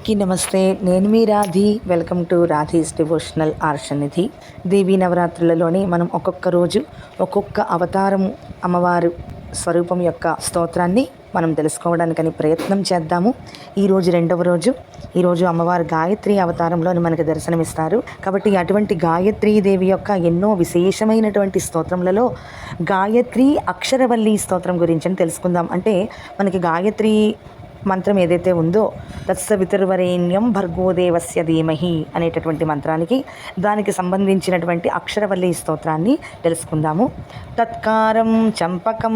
నమస్తే, నేను మీ Radhi. Welcome to Radhi's devotional Arshanidhi. Devi నవరాత్రులలోని మనం ఒక్కొక్క రోజు ఒక్కొక్క అవతారము అమ్మవారు స్వరూపం యొక్క స్తోత్రాన్ని మనం తెలుసుకోవడానికని ప్రయత్నం చేద్దాము. ఈరోజు రెండవ రోజు. ఈరోజు అమ్మవారు గాయత్రి అవతారంలోని మనకు దర్శనమిస్తారు. కాబట్టి అటువంటి గాయత్రీ దేవి యొక్క ఎన్నో విశేషమైనటువంటి స్తోత్రములలో గాయత్రి అక్షరవల్లి స్తోత్రం గురించి తెలుసుకుందాం. అంటే మనకి గాయత్రి మంత్రం ఏదైతే ఉందో తత్సవితుర్వరేణ్యం భర్గోదేవస్య ధీమహి అనేటటువంటి మంత్రానికి దానికి సంబంధించినటువంటి అక్షరవల్లి స్తోత్రాన్ని తెలుసుకుందాము. తత్కారం చంపకం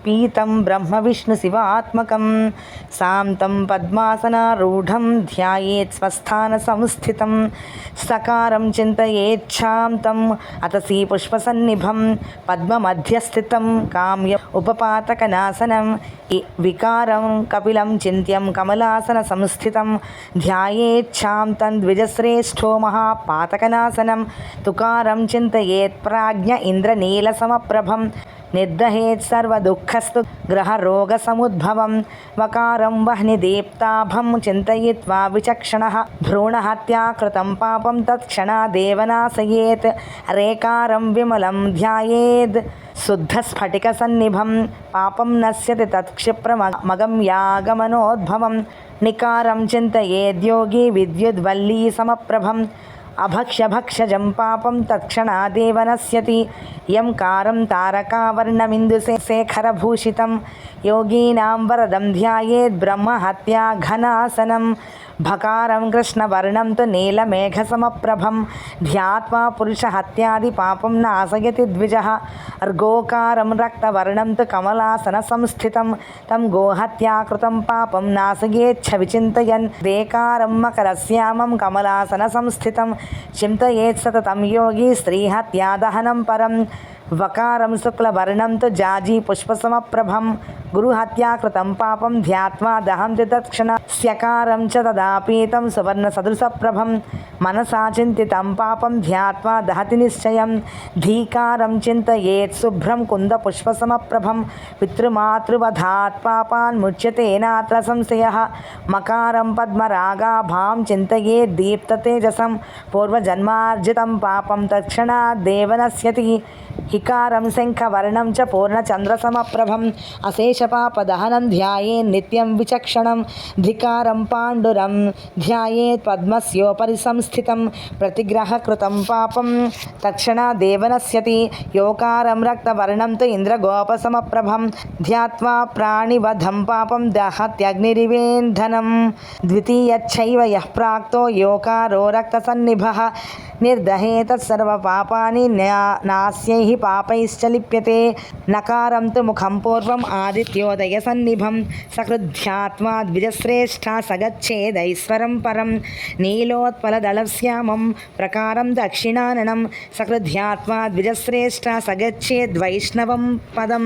పీతం బ్రహ్మ విష్ణు శివాత్మకం శాంతం పద్మాసనారూఢం ధ్యాయేత్ స్వస్థాన సంస్థితం సకారం చింతయేచ్ఛాంతం అతసీ పుష్పసన్నిభం పద్మమధ్యస్థితం కామ్య ఉపపాతకనాశనం వికారం కపిలం చింత్యం కమలాసన సంస్థితం ధ్యాయేచ్ఛాంతం ద్విజశ్రేష్ఠో మహాపాతకనాశనం తుకారం చింతయేత్ ప్రాజ్ఞ ఇంద్రనీలసమప్రభం నిర్దహేత్ సర్వదుఃఖస్తు గ్రహరోగసముద్భవం వకారం వహ్నిదీప్తాభం చింతయిత్వా విచక్షణః భ్రూణహత్యాకృతం పాపం తత్క్షణాదేవ నాశయేత్ రేకారం విమలం ధ్యాయేద్ శుద్ధస్ఫటికసన్నిభం పాపం నశ్యతి తత్క్షిప్రమగమ్యాగమనోద్భవం నికారం చింతయేద్యోగి విద్యుద్వల్లీ సమప్రభం అభక్ష్యభక్షజం పాపం తత్క్షణాదేవ నశ్యతి యం కారం తారకావర్ణమిందుశేఖరభూషితం యోగీనాం వరదం ధ్యాయేద్ బ్రహ్మహత్యా ఘనాసనం భకారం కృష్ణవర్ణం తు నీలమేఘసమప్రభం ధ్యాత్వా పురుషహత్యాది పాపం నాశయతి ద్విజః గోకారం రక్తవర్ణం తు కమలాసన సంస్థితం తం గోహత్యాకృతం పాపం నాశయేచ్ఛ విచింతయన్ దేకారం మకరశ్యామం కమలాసన సంస్థితం చింతయేత్ సతతం యోగి స్త్రీహత్యాదహనం పరం వకారం శుక్లవర్ణం తు జాజీ పుష్పసమప్రభం గురుహత్యాకృతం పాపం ధ్యాత్వా దహంతి తత్క్షణ స్యకారం చ తదాపీతం సువర్ణసదృశప్రభం మనసా చింతితం పాపం ధ్యాత్వా దహతి నిశ్చయం ధీకారం చింతయేత్ శుభ్రం కుందపుష్పసమప్రభం పితృమాతృవధాత్ పాపాన్ ముచ్యతే నాత్ర సంశయః మకారం పద్మరాగాభాం చింతయేత్ దీప్తతేజసం పూర్వజన్మార్జితం పాపం తత్క్షణాదేవ నశ్యతి హికారం శంఖవర్ణం చ పూర్ణచంద్రసమప్రభం అశేషపాపదహనం ధ్యాయేన్ నిత్యం విచక్షణం ధికారం పాండురం ధ్యాయేత్ పద్మస్యోపరి సంస్థితం ప్రతిగ్రహకృతం పాపం తక్షణాదేవ నశ్యతి యోకారం రక్తవర్ణం తు ఇంద్రగోపసమప్రభం ధ్యాత్వా ప్రాణివధం పాపం దహత్యగ్నిరివేంధనం ద్వితీయచ్చైవ యః ప్రాక్తో యోకారో రక్తసన్నిభః నిర్దహేత సర్వపాపాని నాస్యైః పాపైశ్చ లిప్యతే నకారం తు ముఖం పూర్వం ఆదిత్యోదయ సన్నిభం సకృధ్యాత్మా ద్విజశ్రేష్ఠా సగచ్ఛేదైశ్వరం పరం నీలోత్పలదళశ్యామం ప్రకారం దక్షిణాననం సకృధ్యాత్మా ద్విజశ్రేష్ఠా సగచ్ఛేద్వైష్ణవం పదం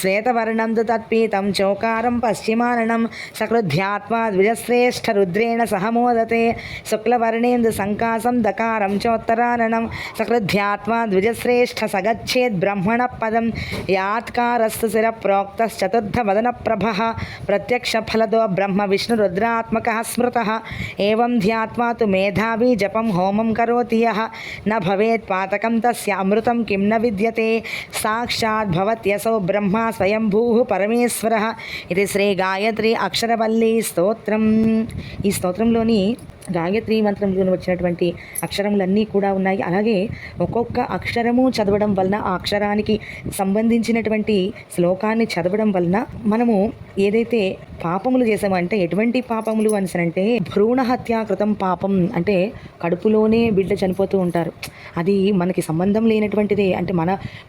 శ్వేతవర్ణం తు తత్పీతం చోకారం పశ్చిమాననం సకృధ్యాత్మా ద్విజశ్రేష్ఠ రుద్రేణ సహ మోదతే శుక్లవర్ణేందు సంకాసం దకారం చోత్తరాననం సకృధ్యాత్మా ద్విజశ్రేష్ఠ సగచ్ఛేద్ బ్రహ్మణ పదం యాత్కారస్తు శిర ప్రోక్తశ్చతుర్థవదన ప్రభః ప్రత్యక్ష ఫలదో బ్రహ్మ విష్ణు రుద్రాత్మకః స్మృతః ఏవం ధ్యాత్వా తు మేధావి జపం హోమం కరోతి యః న భవేత్ పాతకం తస్య అమృతం కిం న విద్యతే సాక్షాత్ భవత్యసౌ బ్రహ్మ స్వయంభూః పరమేశ్వరః. ఇది శ్రీ గాయత్రి అక్షరవల్లి స్తోత్రం. ఈ స్తోత్రంలోని గాయత్రి మంత్రంలో వచ్చినటువంటి అక్షరములన్నీ కూడా ఉన్నాయి. అలాగే ఒక్కొక్క అక్షరము చదవడం వలన ఆ అక్షరానికి సంబంధించినటువంటి శ్లోకాన్ని చదవడం వలన మనము ఏదైతే పాపములు చేసామో, అంటే ఎటువంటి పాపములు అంటే భ్రూణ హత్యాకృతం పాపం, అంటే కడుపులోనే బిడ్డ చనిపోతూ ఉంటారు. అది మనకి సంబంధం లేనటువంటిదే. అంటే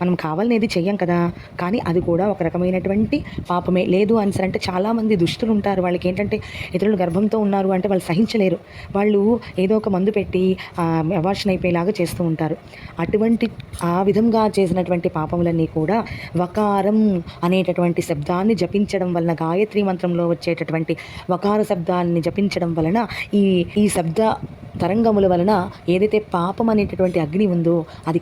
మనం కావాలనేది చెయ్యం కదా, కానీ అది కూడా ఒక రకమైనటువంటి పాపమే. లేదు అంటే చాలామంది దుష్టులు ఉంటారు. వాళ్ళకి ఏంటంటే ఇతరులు గర్భంతో ఉన్నారు అంటే వాళ్ళు సహించలేరు. వాళ్ళు ఏదో ఒక మందు పెట్టి అబార్షన్ అయిపోయేలాగా చేస్తూ ఉంటారు. అటువంటి ఆ విధంగా చేసినటువంటి పాపములన్నీ కూడా వకారం అనేటటువంటి శబ్దాన్ని జపించడం వలన, గాయత్రి మంత్రంలో వచ్చేటటువంటి వకార శబ్దాన్ని జపించడం వలన ఈ శబ్ద తరంగముల వలన ఏదైతే పాపం అనేటటువంటి అగ్ని ఉందో అది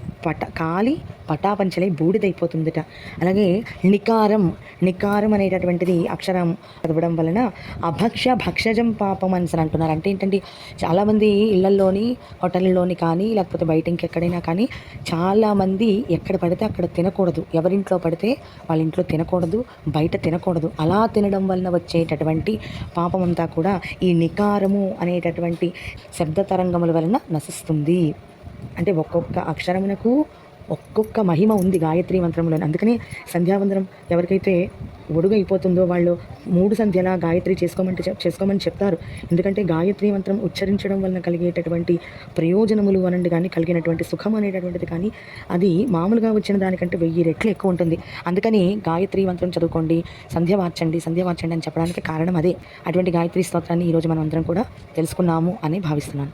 కాలి పటాపంచలై బూడిదైపోతుందట. అలాగే నికారం అనేటటువంటిది అక్షరం చదవడం వలన భక్షజం పాపం అని అంటున్నారు. అంటే ఏంటంటే చాలామంది ఇళ్లల్లోని హోటళ్ళలోని కానీ లేకపోతే బయట ఇంకెక్కడైనా కానీ చాలామంది ఎక్కడ పడితే అక్కడ తినకూడదు, ఎవరింట్లో పడితే వాళ్ళ ఇంట్లో తినకూడదు, బయట తినకూడదు. అలా తినడం వలన వచ్చేటటువంటి పాపం అంతా కూడా ఈ నికారము అనేటటువంటి శబ్ద తరంగముల వలన నశిస్తుంది. అంటే ఒక్కొక్క అక్షరమునకు ఒక్కొక్క మహిమ ఉంది గాయత్రి మంత్రంలో. అందుకని సంధ్యావందనం ఎవరికైతే ఒడుగైపోతుందో వాళ్ళు 3 సంధ్యలా గాయత్రి చేసుకోమని చెప్తారు. ఎందుకంటే గాయత్రి మంత్రం ఉచ్చరించడం వలన కలిగేటటువంటి ప్రయోజనములు అనండి కానీ, కలిగినటువంటి సుఖం అనేటటువంటిది కానీ అది మామూలుగా వచ్చిన దానికంటే 1000 రెట్లు ఎక్కువ ఉంటుంది. అందుకని గాయత్రి మంత్రం చదువుకోండి, సంధ్య మార్చండి అని చెప్పడానికి కారణం అదే. అటువంటి గాయత్రి స్తోత్రాన్ని ఈరోజు మనం అందరం కూడా తెలుసుకున్నాము అని భావిస్తున్నాను.